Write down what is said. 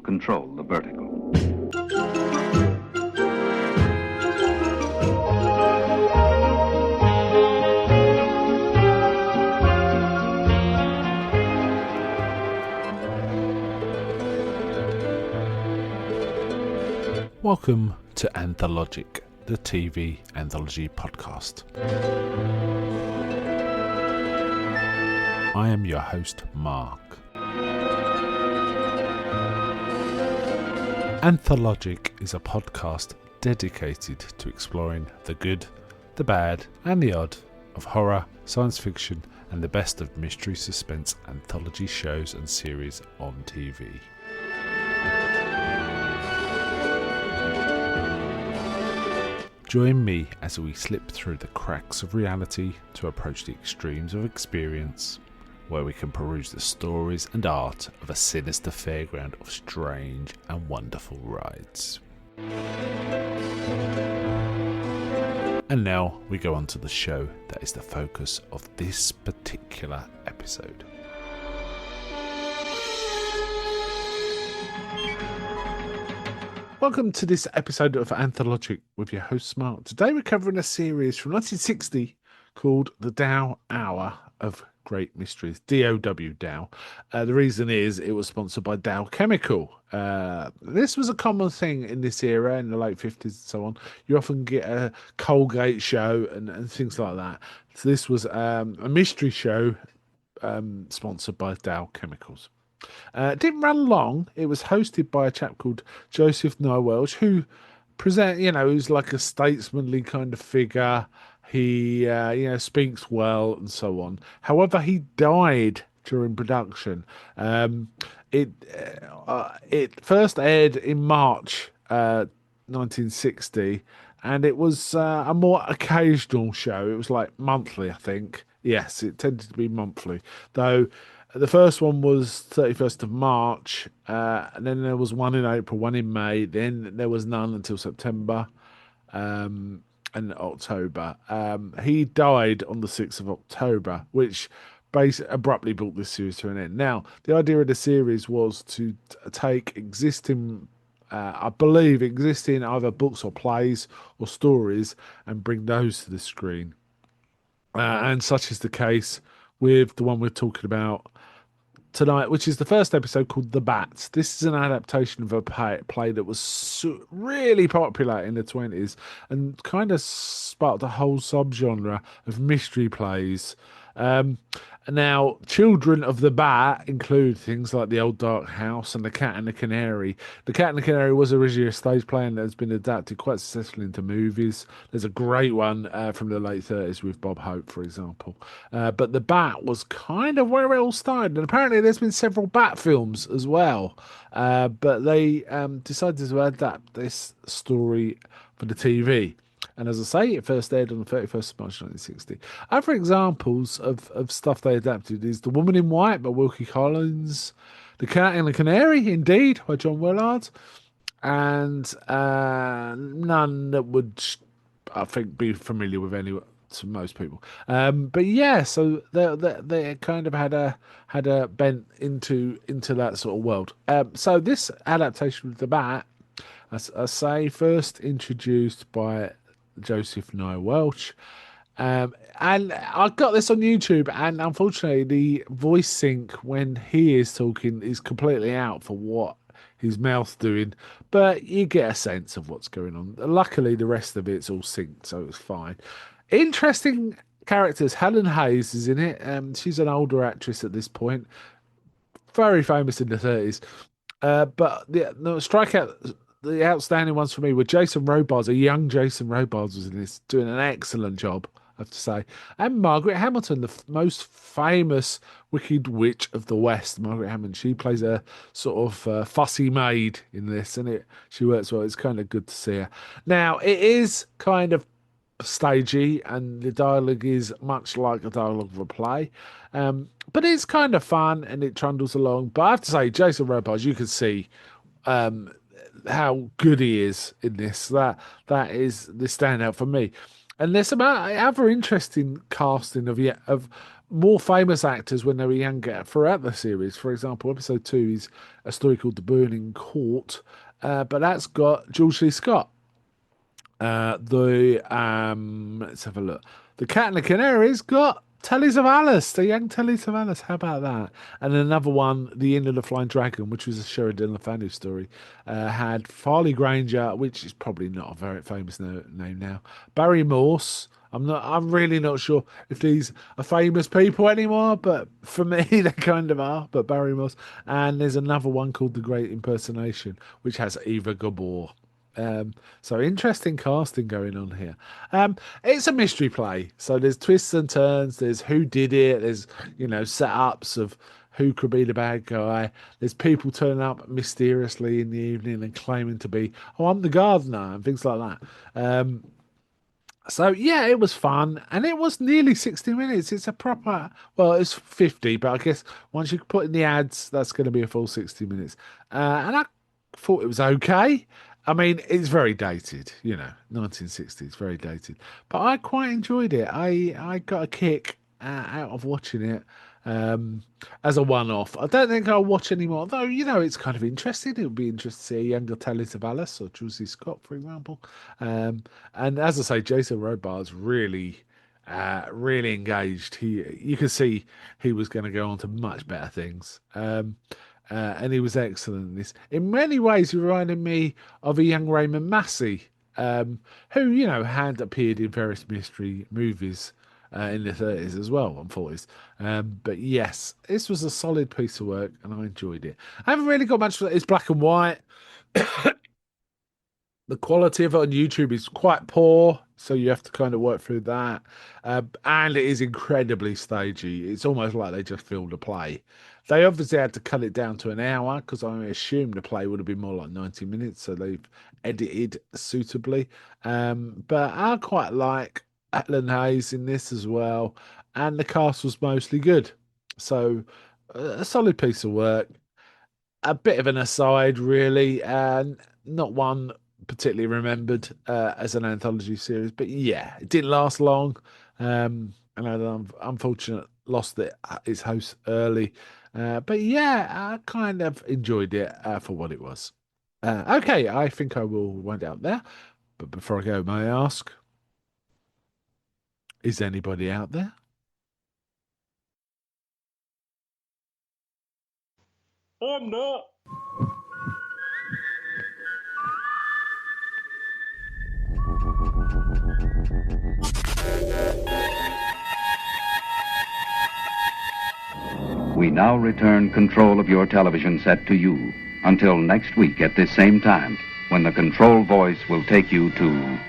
control the vertigo. Welcome to Anthologic, the TV anthology podcast. I am your host, Mark. Anthologic is a podcast dedicated to exploring the good, the bad, and the odd of horror, science fiction, and the best of mystery suspense anthology shows and series on TV. Join me as we slip through the cracks of reality to approach the extremes of experience, where we can peruse the stories and art of a sinister fairground of strange and wonderful rides. And now we go on to the show that is the focus of this particular episode. Welcome to this episode of Anthologic with your host Mark. Today we're covering a series from 1960 called The Dow Hour of Great Mysteries, DOW Dow. The reason is it was sponsored by Dow Chemical. This was a common thing in this era, in the late 50s and so on. You often get a Colgate show and things like that. So this was a mystery show sponsored by Dow Chemicals. It didn't run long. It was hosted by a chap called Joseph Nye Welch, who who's like a statesmanly kind of figure. He, speaks well and so on. However, he died during production. It first aired in March 1960, and it was a more occasional show. It was like monthly, I think. Yes, it tended to be monthly, though. The first one was 31st of March, and then there was one in April, one in May, then there was none until September and October. He died on the 6th of October, which abruptly brought this series to an end. Now, the idea of the series was to take existing either books or plays or stories and bring those to the screen. And such is the case with the one we're talking about tonight, which is the first episode called The Bats. This is an adaptation of a play that was really popular in the 20s and kind of sparked a whole subgenre of mystery plays. Now, children of the Bat include things like The Old Dark House and The Cat and the Canary. The Cat and the Canary was originally a stage play and has been adapted quite successfully into movies. There's a great one from the late 30s with Bob Hope, for example. But The Bat was kind of where it all started. And apparently there's been several Bat films as well. But they decided to adapt this story for the TV. And as I say, it first aired on the 31st of March 1960. Other examples of stuff they adapted is The Woman in White by Wilkie Collins, The Cat and the Canary, indeed, by John Willard, and none that would, I think, be familiar with anyone to most people. But yeah, so they kind of had a bent into that sort of world. So this adaptation of The Bat, as I say, first introduced by Joseph Nye Welch, and I got this on YouTube, and unfortunately the voice sync when he is talking is completely out for what his mouth's doing, but you get a sense of what's going on. Luckily the rest of it's all synced, so it's fine. Interesting characters. Helen Hayes is in it. She's an older actress at this point, very famous in the 30s, but the strikeout, the outstanding ones for me were Jason Robards. A young Jason Robards was in this, doing an excellent job, I have to say. And Margaret Hamilton, the most famous Wicked Witch of the West. Margaret Hamilton, she plays a sort of fussy maid in this, and she works well. It's kind of good to see her. Now, it is kind of stagey, and the dialogue is much like a dialogue of a play. But it's kind of fun, and it trundles along. But I have to say, Jason Robards, you can see how good he is in this. That is the standout for me. And there's some other interesting casting of more famous actors when they were younger throughout the series. For example, episode 2 is a story called The Burning Court, but that's got George C. Scott. Let's have a look. The Cat and the Canary's got Telly Savalas, the young Telly Savalas. How about that? And another one, The End of the Flying Dragon, which was a Sheridan Le Fanu story, had Farley Granger, which is probably not a very famous name now. Barry Morse. I'm really not sure if these are famous people anymore, but for me they kind of are. But Barry Morse, and there's another one called The Great Impersonation, which has Eva Gabor. So interesting casting going on here. It's a mystery play, so there's twists and turns. There's who did it. There's setups of who could be the bad guy. There's people turning up mysteriously in the evening and claiming to be, oh, I'm the gardener and things like that. So yeah, it was fun, and it was nearly 60 minutes. It's a proper, well, it's 50, but I guess once you put in the ads, that's going to be a full 60 minutes. And I thought it was okay. I mean, it's very dated, 1960s, very dated. But I quite enjoyed it. I got a kick out of watching it as a one-off. I don't think I'll watch anymore, though. It's kind of interesting. It would be interesting to see a younger Telly Savalas or Juicy Scott, for example. And as I say, Jason Robards really engaged. You could see he was going to go on to much better things. And he was excellent in this. In many ways, he reminded me of a young Raymond Massey, who, had appeared in various mystery movies in the 30s as well, and 40s. But yes, this was a solid piece of work, and I enjoyed it. I haven't really got much for it. It's black and white. The quality of it on YouTube is quite poor, so you have to kind of work through that. And it is incredibly stagey. It's almost like they just filmed a play. They obviously had to cut it down to an hour because I assume the play would have been more like 90 minutes, so they've edited suitably. But I quite like Alan Hayes in this as well, and the cast was mostly good. So a solid piece of work. A bit of an aside, really, and not one particularly remembered as an anthology series. But yeah, it didn't last long, and I'm unfortunate lost its host early. But yeah, I kind of enjoyed it for what it was. Okay, I think I will wind out there. But before I go, may I ask, is anybody out there? I'm not. We now return control of your television set to you until next week at this same time, when the control voice will take you to